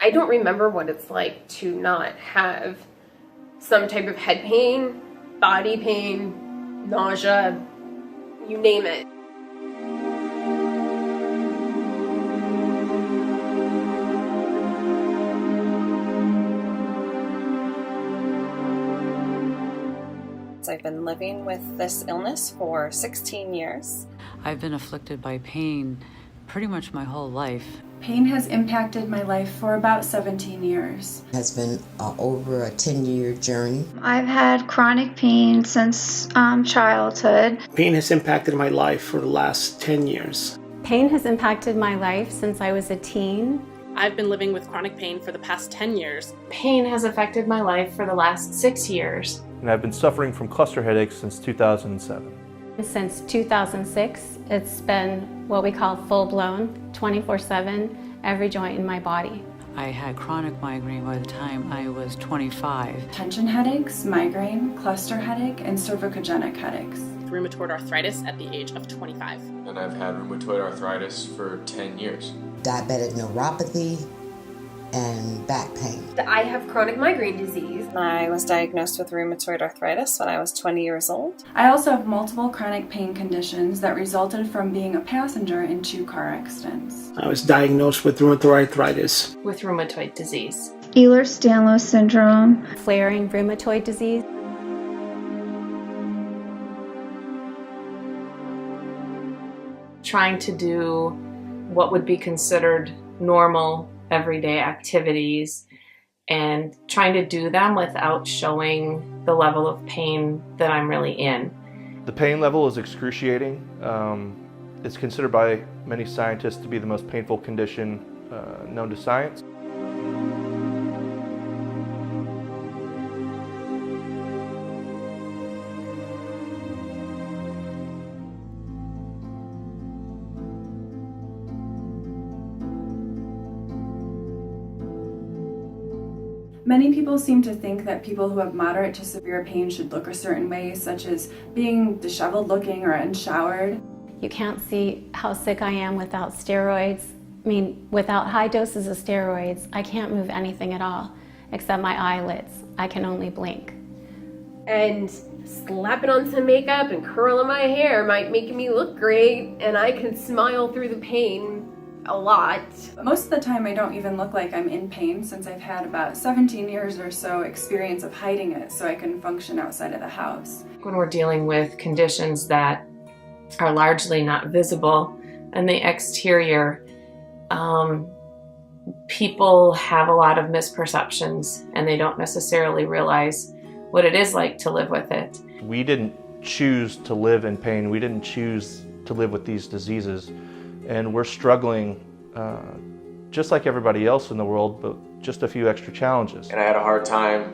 I don't remember what it's like to not have some type of head pain, body pain, nausea, you name it. I've been living with this illness for 16 years. I've been afflicted by pain pretty much my whole life. Pain has impacted my life for about 17 years. It has been over a 10-year journey. I've had chronic pain since childhood. Pain has impacted my life for the last 10 years. Pain has impacted my life since I was a teen. I've been living with chronic pain for the past 10 years. Pain has affected my life for the last 6 years. And I've been suffering from cluster headaches since 2007. Since 2006, it's been what we call full-blown, 24/7, every joint in my body. I had chronic migraine by the time I was 25. Tension headaches, migraine, cluster headache, and cervicogenic headaches. Rheumatoid arthritis at the age of 25. And I've had rheumatoid arthritis for 10 years. Diabetic neuropathy and back pain. I have chronic migraine disease. I was diagnosed with rheumatoid arthritis when I was 20 years old. I also have multiple chronic pain conditions that resulted from being a passenger in 2 car accidents. I was diagnosed with rheumatoid arthritis. With rheumatoid disease. Ehlers-Danlos syndrome. Flaring rheumatoid disease. Trying to do what would be considered normal everyday activities and trying to do them without showing the level of pain that I'm really in. The pain level is excruciating. It's considered by many scientists to be the most painful condition known to science. Many people seem to think that people who have moderate to severe pain should look a certain way, such as being disheveled looking or unshowered. You can't see how sick I am without steroids. I mean, without high doses of steroids, I can't move anything at all, except my eyelids. I can only blink. And slapping on some makeup and curling my hair might make me look great, and I can smile through the pain a lot. Most of the time I don't even look like I'm in pain, since I've had about 17 years or so experience of hiding it so I can function outside of the house. When we're dealing with conditions that are largely not visible in the exterior, people have a lot of misperceptions and they don't necessarily realize what it is like to live with it. We didn't choose to live in pain. We didn't choose to live with these diseases. And we're struggling just like everybody else in the world, but just a few extra challenges. And I had a hard time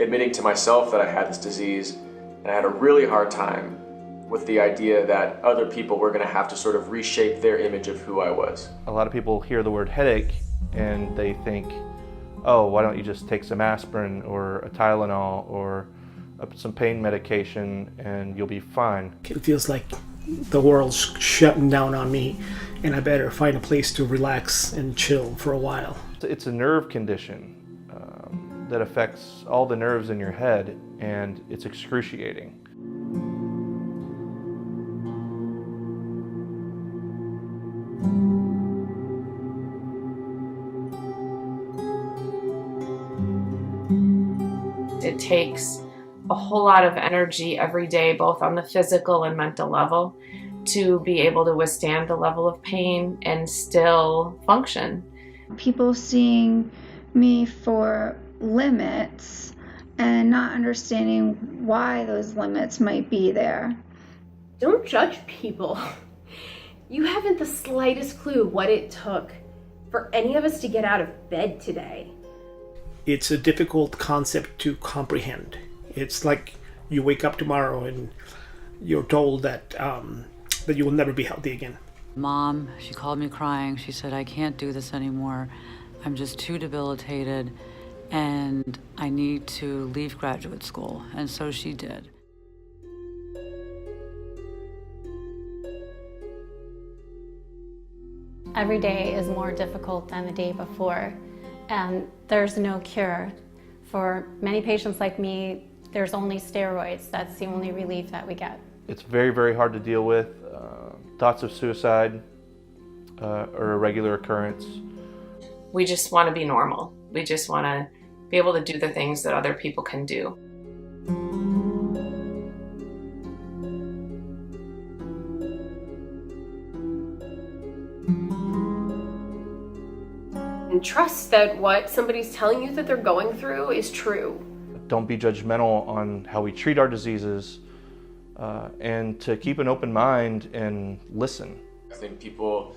admitting to myself that I had this disease, and I had a really hard time with the idea that other people were going to have to sort of reshape their image of who I was. A lot of people hear the word headache and they think, oh, why don't you just take some aspirin or a Tylenol or some pain medication and you'll be fine. It feels like the world's shutting down on me and I better find a place to relax and chill for a while. It's a nerve condition that affects all the nerves in your head, and it's excruciating. It takes a whole lot of energy every day, both on the physical and mental level, to be able to withstand the level of pain and still function. People seeing me for limits and not understanding why those limits might be there. Don't judge people. You haven't the slightest clue what it took for any of us to get out of bed today. It's a difficult concept to comprehend. It's like you wake up tomorrow and you're told that that you will never be healthy again. Mom, she called me crying. She said, I can't do this anymore. I'm just too debilitated and I need to leave graduate school. And so she did. I every day is more difficult than the day before, and there's no cure. For many patients like me, there's only steroids. That's the only relief that we get. It's very, very hard to deal with. Thoughts of suicide are a regular occurrence. We just want to be normal. We just want to be able to do the things that other people can do. And trust that what somebody's telling you that they're going through is true. Don't be judgmental on how we treat our diseases, and to keep an open mind and listen. I think people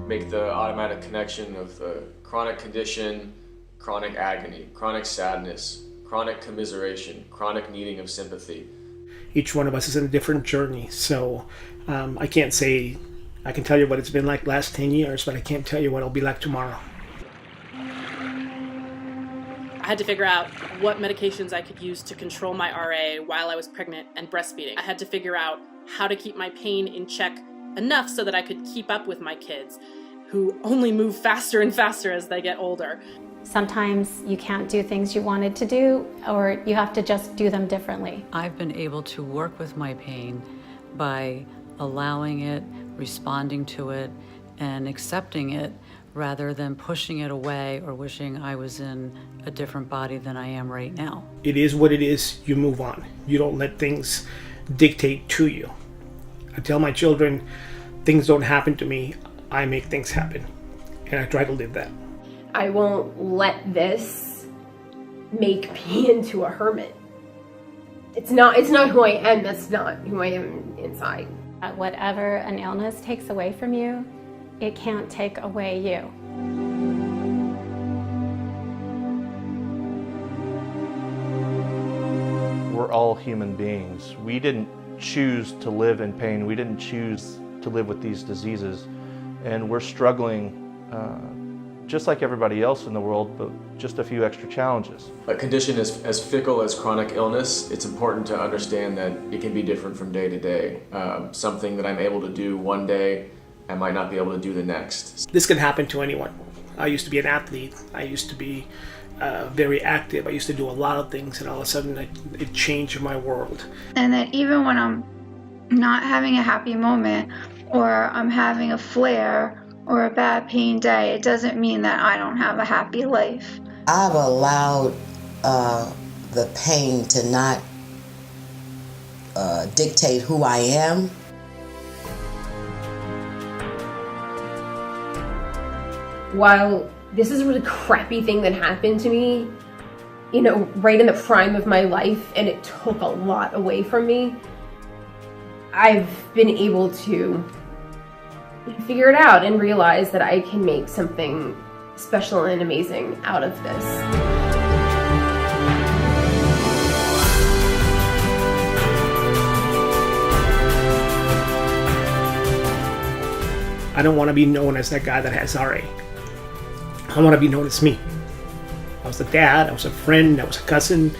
make the automatic connection of the chronic condition, chronic agony, chronic sadness, chronic commiseration, chronic needing of sympathy. Each one of us is in a different journey, so I can't say, I can tell you what it's been like the last 10 years, but I can't tell you what it'll be like tomorrow. I had to figure out what medications I could use to control my RA while I was pregnant and breastfeeding. I had to figure out how to keep my pain in check enough so that I could keep up with my kids, who only move faster and faster as they get older. Sometimes you can't do things you wanted to do, or you have to just do them differently. I've been able to work with my pain by allowing it, responding to it, and accepting it rather than pushing it away or wishing I was in a different body than I am right now. It is what it is. You move on. You don't let things dictate to you. I tell my children, things don't happen to me. I make things happen. And I try to live that. I won't let this make me into a hermit. It's not who I am. That's not who I am inside. Whatever an illness takes away from you, it can't take away you. We're all human beings. We didn't choose to live in pain. We didn't choose to live with these diseases. And we're struggling just like everybody else in the world, but just a few extra challenges. A condition as fickle as chronic illness, it's important to understand that it can be different from day to day. Something that I'm able to do one day, I might not be able to do the next. This can happen to anyone. I used to be an athlete. I used to be very active. I used to do a lot of things, and all of a sudden it changed my world. And that even when I'm not having a happy moment, or I'm having a flare, or a bad pain day, it doesn't mean that I don't have a happy life. I've allowed the pain to not dictate who I am. While this is a really crappy thing that happened to me, you know, right in the prime of my life, and it took a lot away from me, I've been able to figure it out and realize that I can make something special and amazing out of this. I don't want to be known as that guy that has RA. I want to be known as me. I was a dad, I was a friend, I was a cousin,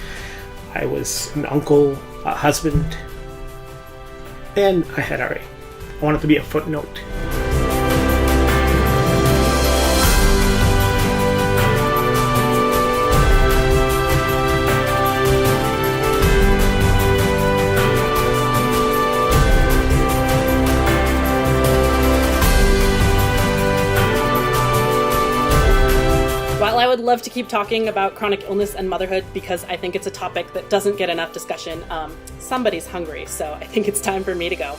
I was an uncle, a husband, and I had RA. I want it to be a footnote. While I would love to keep talking about chronic illness and motherhood because I think it's a topic that doesn't get enough discussion, somebody's hungry, so I think it's time for me to go.